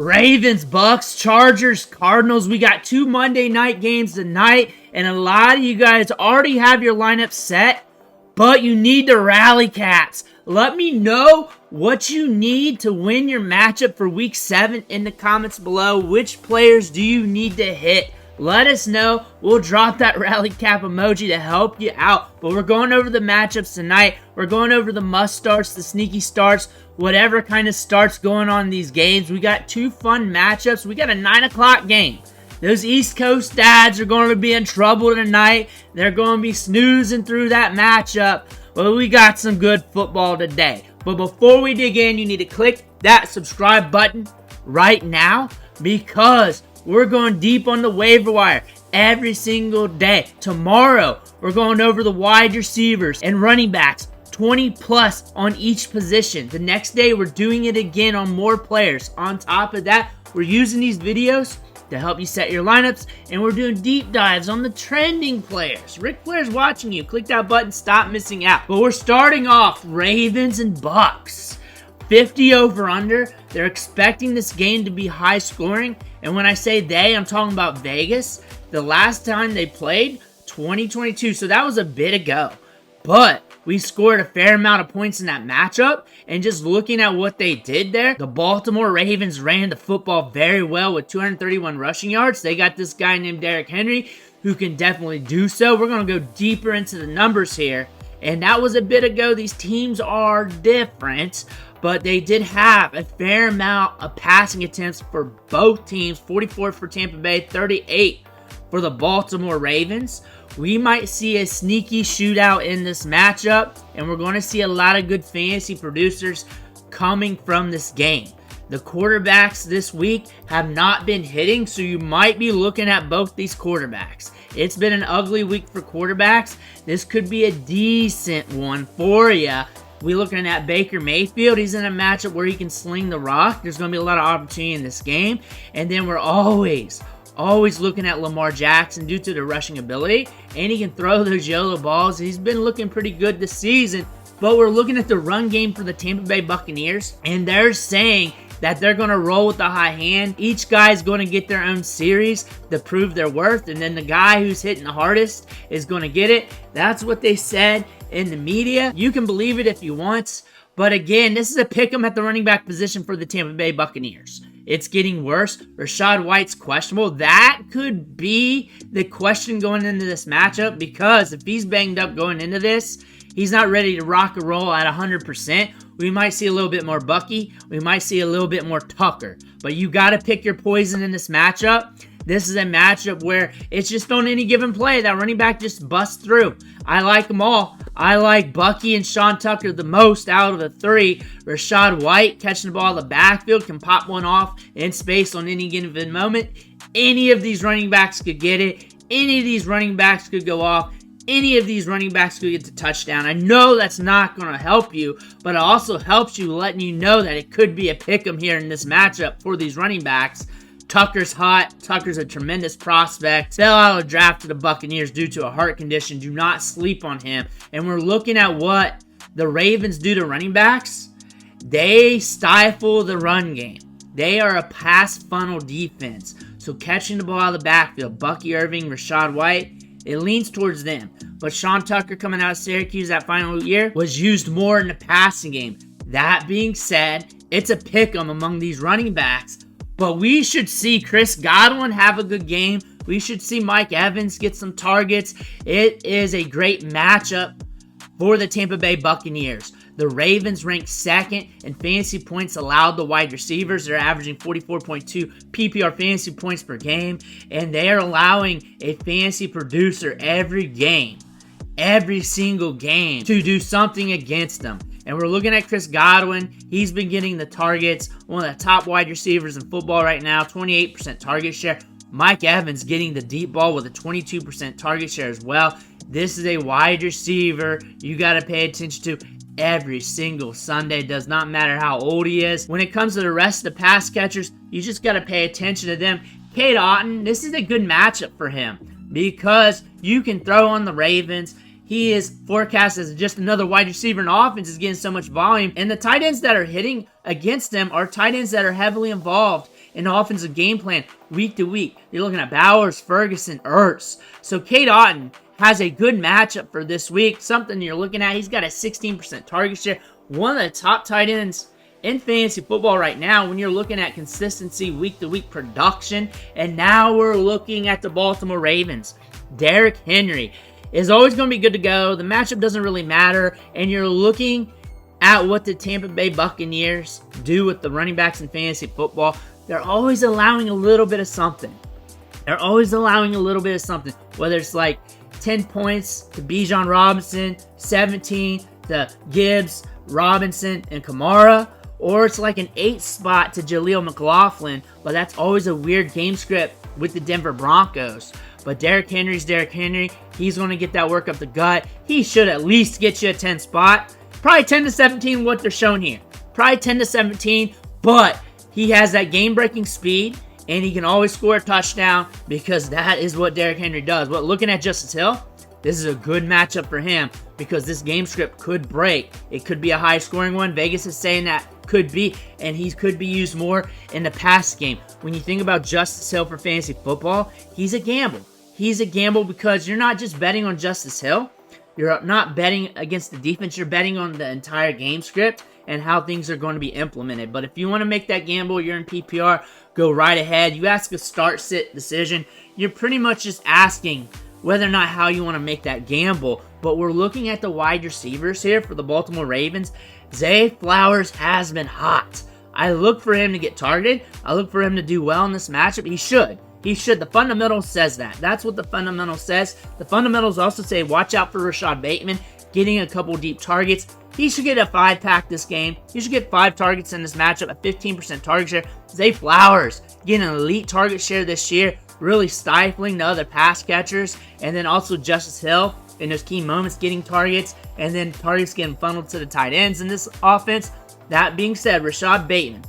Ravens, Bucs, Chargers, Cardinals. We got 2 Monday night games tonight, and a lot of you guys already have your lineup set, but you need to rally cats. Let me know what you need to win your matchup for Week 7 in the comments below. Which players do you need to hit? Let us know. We'll drop that rally cap emoji to help you out. But we're going over the matchups tonight. We're going over the must starts, the sneaky starts, whatever kind of starts going on in these games. We got 2 fun matchups. We got a 9 o'clock game. Those East Coast dads are going to be in trouble tonight. They're going to be snoozing through that matchup. But we got some good football today. But before we dig in, you need to click that subscribe button right now, because we're going deep on the waiver wire every single day. Tomorrow, we're going over the wide receivers and running backs, 20 plus on each position. The next day, we're doing it again on more players. On top of that, we're using these videos to help you set your lineups, and we're doing deep dives on the trending players. Rick Flair's watching you. Click that button, stop missing out. But we're starting off Ravens and Bucs. 50 over under. They're expecting this game to be high scoring. And when I say they, I'm talking about Vegas. The last time they played, 2022. So that was a bit ago. But we scored a fair amount of points in that matchup. And just looking at what they did there, the Baltimore Ravens ran the football very well with 231 rushing yards. They got this guy named Derrick Henry who can definitely do so. We're going to go deeper into the numbers here. And that was a bit ago. These teams are different, but they did have a fair amount of passing attempts for both teams. 44 for Tampa Bay, 38 for the Baltimore Ravens. We might see a sneaky shootout in this matchup, and we're going to see a lot of good fantasy producers coming from this game. The quarterbacks this week have not been hitting, so you might be looking at both these quarterbacks. It's been an ugly week for quarterbacks. This could be a decent one for you. We're looking at Baker Mayfield. He's in a matchup where he can sling the rock. There's going to be a lot of opportunity in this game. And then we're always looking at Lamar Jackson due to the rushing ability. And he can throw those yellow balls. He's been looking pretty good this season. But we're looking at the run game for the Tampa Bay Buccaneers. And they're saying that they're going to roll with the high hand. Each guy's going to get their own series to prove their worth. And then the guy who's hitting the hardest is going to get it. That's what they said in the media. You can believe it if you want. But again, this is a pick 'em at the running back position for the Tampa Bay Buccaneers. It's getting worse. Rashod White's questionable. That could be the question going into this matchup, because if he's banged up going into this, he's not ready to rock and roll at 100%. We might see a little bit more Bucky. We might see a little bit more Tucker. But you got to pick your poison in this matchup. This is a matchup where it's just on any given play that running back just busts through. I like them all. I like Bucky and Sean Tucker the most out of the 3. Rachaad White catching the ball in the backfield, can pop one off in space on any given moment. Any of these running backs could get it. Any of these running backs could go off. Any of these running backs could get the touchdown. I know that's not going to help you, but it also helps you letting you know that it could be a pick 'em here in this matchup for these running backs. Tucker's hot. Tucker's a tremendous prospect. Fell out of the draft to the Buccaneers due to a heart condition. Do not sleep on him. And we're looking at what the Ravens do to running backs. They stifle the run game. They are a pass funnel defense. So catching the ball out of the backfield, Bucky Irving, Rachaad White, it leans towards them. But Sean Tucker coming out of Syracuse that final year was used more in the passing game. That being said, it's a pick 'em among these running backs. But we should see Chris Godwin have a good game. We should see Mike Evans get some targets. It is a great matchup for the Tampa Bay Buccaneers. The Ravens ranked second in fantasy points allowed to wide receivers. They're averaging 44.2 PPR fantasy points per game. And they are allowing a fantasy producer every game, every single game, to do something against them. And we're looking at Chris Godwin. He's been getting the targets. One of the top wide receivers in football right now. 28% target share. Mike Evans getting the deep ball with a 22% target share as well. This is a wide receiver you got to pay attention to every single Sunday. Does not matter how old he is. When it comes to the rest of the pass catchers, you just got to pay attention to them. Cade Otton, this is a good matchup for him because you can throw on the Ravens. He is forecast as just another wide receiver, and the offense is getting so much volume. And the tight ends that are hitting against them are tight ends that are heavily involved an offensive game plan week to week. You're looking at Bowers, Ferguson, Ertz. So Cade Otton has a good matchup for this week. Something you're looking at. He's got a 16% target share. One of the top tight ends in fantasy football right now when you're looking at consistency, week-to-week production. And now we're looking at the Baltimore Ravens. Derrick Henry is always going to be good to go. The matchup doesn't really matter. And you're looking at what the Tampa Bay Buccaneers do with the running backs in fantasy football. They're always allowing a little bit of something. Whether it's like 10 points to Bijan Robinson, 17 to Gibbs, Robinson, and Kamara, or it's like an 8 spot to Jaleel McLaughlin, but that's always a weird game script with the Denver Broncos. But Derrick Henry's Derrick Henry. He's going to get that work up the gut. He should at least get you a 10 spot. Probably 10 to 17 what they're showing here. Probably 10 to 17, but he has that game-breaking speed, and he can always score a touchdown because that is what Derrick Henry does. But looking at Justice Hill, this is a good matchup for him because this game script could break. It could be a high-scoring one. Vegas is saying that could be, and he could be used more in the pass game. When you think about Justice Hill for fantasy football, he's a gamble. He's a gamble because you're not just betting on Justice Hill. You're not betting against the defense. You're betting on the entire game script and how things are going to be implemented. But if you want to make that gamble, you're in PPR, go right ahead. You ask a start-sit decision. You're pretty much just asking whether or not how you want to make that gamble. But we're looking at the wide receivers here for the Baltimore Ravens. Zay Flowers has been hot. I look for him to get targeted. I look for him to do well in this matchup. He should. The fundamentals says that. That's what the fundamentals says. The fundamentals also say watch out for Rashod Bateman getting a couple deep targets. He should get a 5-pack this game. He should get 5 targets in this matchup, a 15% target share. Zay Flowers getting an elite target share this year, really stifling the other pass catchers. And then also Justice Hill in those key moments getting targets, and then targets getting funneled to the tight ends in this offense. That being said, Rashod Bateman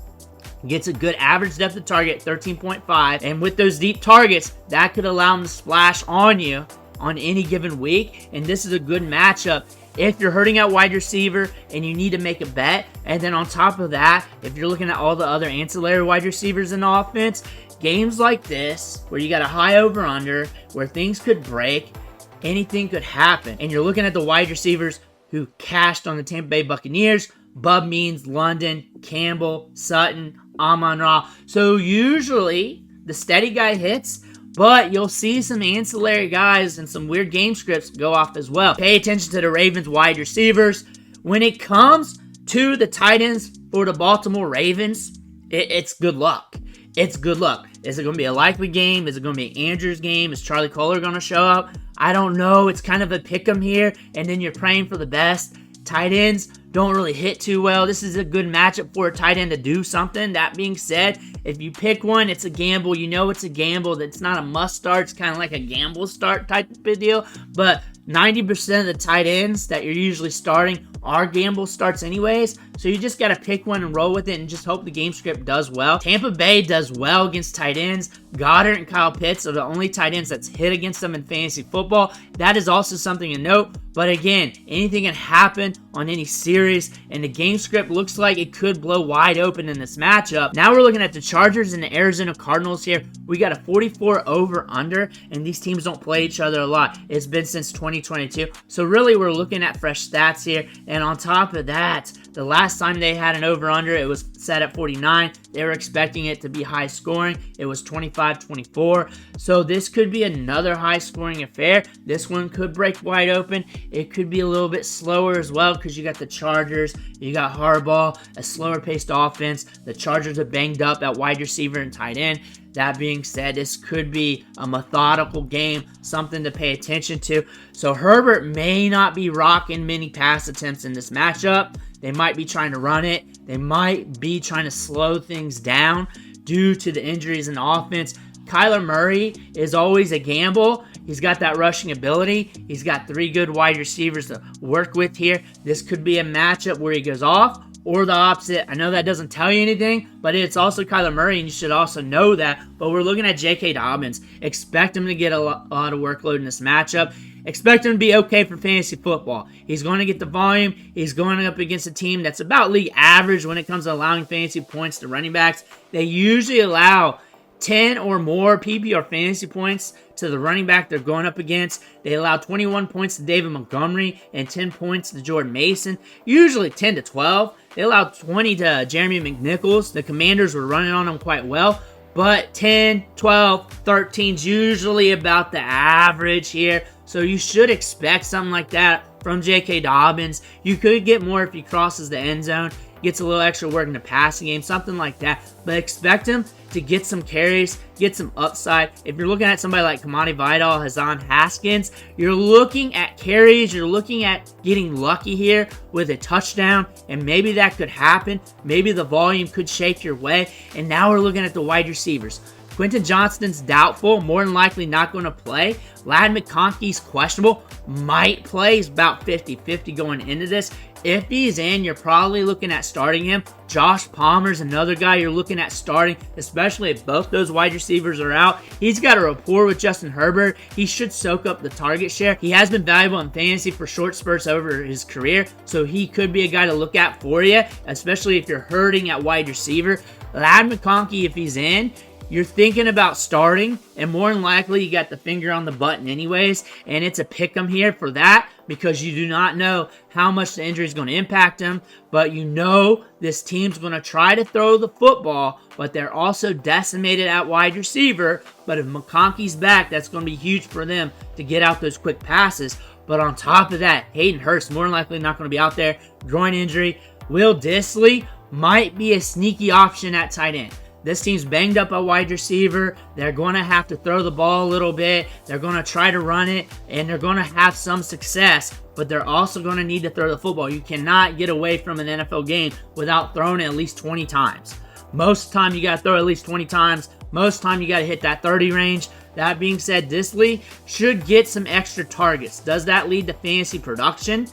gets a good average depth of target, 13.5. And with those deep targets, that could allow him to splash on you on any given week. And this is a good matchup if you're hurting at wide receiver and you need to make a bet. And then on top of that, if you're looking at all the other ancillary wide receivers in the offense, games like this, where you got a high over-under, where things could break, anything could happen. And you're looking at the wide receivers who cashed on the Tampa Bay Buccaneers: Bub Means, London, Campbell, Sutton, Amon-Ra. So usually the steady guy hits, but you'll see some ancillary guys and some weird game scripts go off as well. Pay attention to the Ravens wide receivers. When it comes to the tight ends for the Baltimore Ravens, it's good luck. It's good luck. Is it going to be a likely game? Is it going to be Andrew's game? Is Charlie Kohler going to show up? I don't know. It's kind of a pick-em here, and then you're praying for the best. Tight ends don't really hit too well. This is a good matchup for a tight end to do something. That being said, if you pick one, it's a gamble. You know it's a gamble. It's not a must start. It's kind of like a gamble start type of deal. But 90% of the tight ends that you're usually starting are gamble starts anyways. So you just got to pick one and roll with it and just hope the game script does well. Tampa Bay does well against tight ends. Goddard and Kyle Pitts are the only tight ends that's hit against them in fantasy football. That is also something to note. But again, anything can happen on any series, and the game script looks like it could blow wide open in this matchup. Now we're looking at the Chargers and the Arizona Cardinals here. We got a 44 over-under, and these teams don't play each other a lot. It's been since 2022. So really, we're looking at fresh stats here. And on top of that, the last time they had an over-under, it was set at 49. They were expecting it to be high scoring. It was 25-24. So this could be another high scoring affair. This one could break wide open. It could be a little bit slower as well because you got the Chargers, you got Harbaugh, a slower paced offense. The Chargers are banged up at wide receiver and tight end. That being said, this could be a methodical game, something to pay attention to. So Herbert may not be rocking many pass attempts in this matchup. They might be trying to run it. They might be trying to slow things down due to the injuries in the offense. Kyler Murray is always a gamble. He's got that rushing ability. He's got 3 good wide receivers to work with here. This could be a matchup where he goes off or the opposite. I know that doesn't tell you anything, but it's also Kyler Murray, and you should also know that. But we're looking at J.K. Dobbins. Expect him to get a lot of workload in this matchup. Expect him to be okay for fantasy football. He's going to get the volume. He's going up against a team that's about league average when it comes to allowing fantasy points to running backs. They usually allow 10 or more PPR fantasy points to the running back they're going up against. They allow 21 points to David Montgomery and 10 points to Jordan Mason, usually 10 to 12. They allowed 20 to Jeremy McNichols. The Commanders were running on him quite well, but 10, 12, 13 is usually about the average here. So you should expect something like that from J.K. Dobbins. You could get more if he crosses the end zone, gets a little extra work in the passing game, something like that. But expect him to get some carries, get some upside. If you're looking at somebody like Kimani Vidal, Hassan Haskins, you're looking at carries, you're looking at getting lucky here with a touchdown, and maybe that could happen. Maybe the volume could shake your way. And now we're looking at the wide receivers. Quentin Johnston's doubtful, more than likely not going to play. McConkey's questionable, might play. He's about 50-50 going into this. If he's in, you're probably looking at starting him. Josh Palmer's another guy you're looking at starting, especially if both those wide receivers are out. He's got a rapport with Justin Herbert. He should soak up the target share. He has been valuable in fantasy for short spurts over his career, so he could be a guy to look at for you, especially if you're hurting at wide receiver. McConkey, if he's in, you're thinking about starting, and more than likely you got the finger on the button anyways, and it's a pick 'em here for that because you do not know how much the injury is going to impact him, but you know this team's going to try to throw the football, but they're also decimated at wide receiver. But if McConkey's back, that's going to be huge for them to get out those quick passes. But on top of that, Hayden Hurst more than likely not going to be out there. Groin injury. Will Dissly might be a sneaky option at tight end. This team's banged up at wide receiver. They're going to have to throw the ball a little bit. They're going to try to run it, and they're going to have some success, but they're also going to need to throw the football. You cannot get away from an NFL game without throwing it at least 20 times. Most of the time, you got to throw at least 20 times. Most of the time, you got to hit that 30 range. That being said, Dissly should get some extra targets. Does that lead to fantasy production?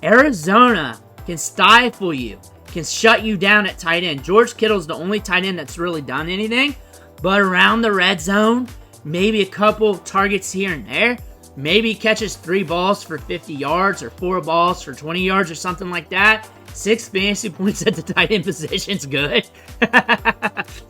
Arizona can stifle you, can shut you down at tight end. George Kittle's the only tight end that's really done anything, but around the red zone, maybe a couple targets here and there. Maybe he catches 3 balls for 50 yards or 4 balls for 20 yards or something like that. 6 fantasy points at the tight end position's good.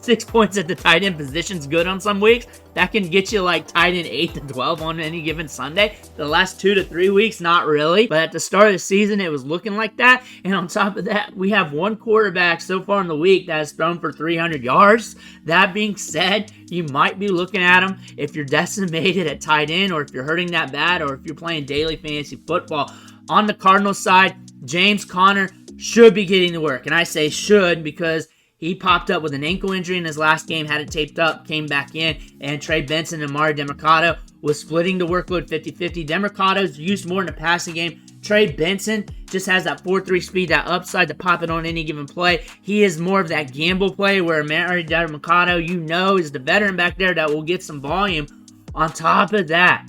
6 points at the tight end position's good on some weeks. That can get you like tight end 8 to 12 on any given Sunday. The last 2 to 3 weeks, not really. But at the start of the season, it was looking like that. And on top of that, we have one quarterback so far in the week that has thrown for 300 yards. That being said, you might be looking at him if you're decimated at tight end, or if you're hurting that bad, or if you're playing daily fantasy football. On the Cardinals side, James Conner should be getting to work. And I say should because he popped up with an ankle injury in his last game, had it taped up, came back in, and Trey Benson and Mari Demercado was splitting the workload 50-50. Demercado's used more in the passing game. Trey Benson just has that 4.3 speed, that upside to pop it on any given play. He is more of that gamble play where Mari Demercado, you know, is the veteran back there that will get some volume. On top of that,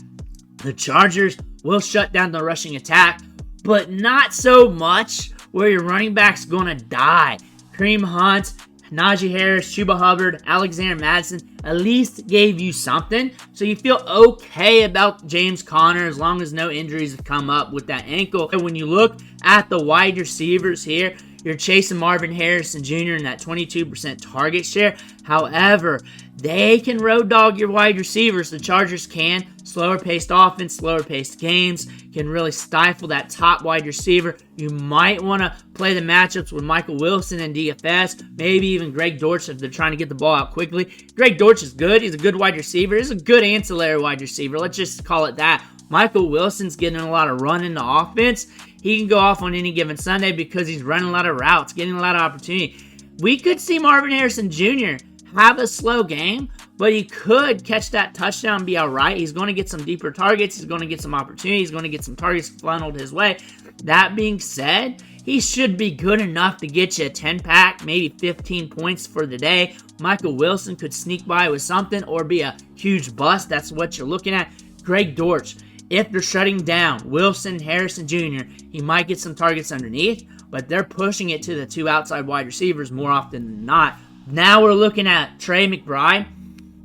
the Chargers will shut down the rushing attack, but not so much where your running back's going to die. Kareem Hunt, Najee Harris, Chuba Hubbard, Alexander Madison at least gave you something. So you feel okay about James Conner as long as no injuries have come up with that ankle. And when you look at the wide receivers here, you're chasing Marvin Harrison Jr. in that 22% target share. However, they can road dog your wide receivers. The Chargers can. Slower paced offense, slower paced games can really stifle that top wide receiver. You might want to play the matchups with Michael Wilson and DFS, maybe even Greg Dortch if they're trying to get the ball out quickly. Greg Dortch is good. He's a good wide receiver. He's a good ancillary wide receiver. Let's just call it that. Michael Wilson's getting a lot of run in the offense. He can go off on any given Sunday because he's running a lot of routes, getting a lot of opportunity. We could see Marvin Harrison Jr. have a slow game, but he could catch that touchdown and be all right. He's going to get some deeper targets. He's going to get some opportunities. He's going to get some targets funneled his way. That being said, he should be good enough to get you a 10-pack, maybe 15 points for the day. Michael Wilson could sneak by with something or be a huge bust. That's what you're looking at. Greg Dortch, if they're shutting down Wilson, Harrison Jr., he might get some targets underneath. but they're pushing it to the 2 outside wide receivers more often than not. Now we're looking at Trey McBride.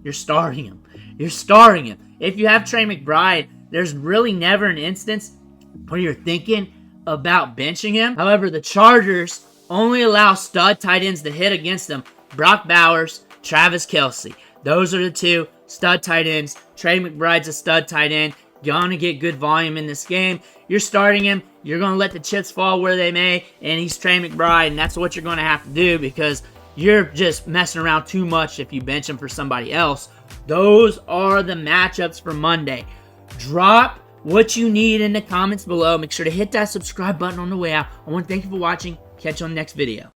You're starting him. You're starting him. If you have Trey McBride, there's really never an instance where you're thinking about benching him. However, the Chargers only allow stud tight ends to hit against them. Brock Bowers, Travis Kelce. Those are the 2 stud tight ends. Trey McBride's a stud tight end. Gonna get good volume in this game. You're starting him. You're gonna let the chips fall where they may, and he's Trey McBride, and that's what you're gonna have to do because you're just messing around too much if you bench him for somebody else. Those are the matchups for Monday. Drop what you need in the comments below. Make sure to hit that subscribe button on the way out. I want to thank you for watching. Catch you on the next video.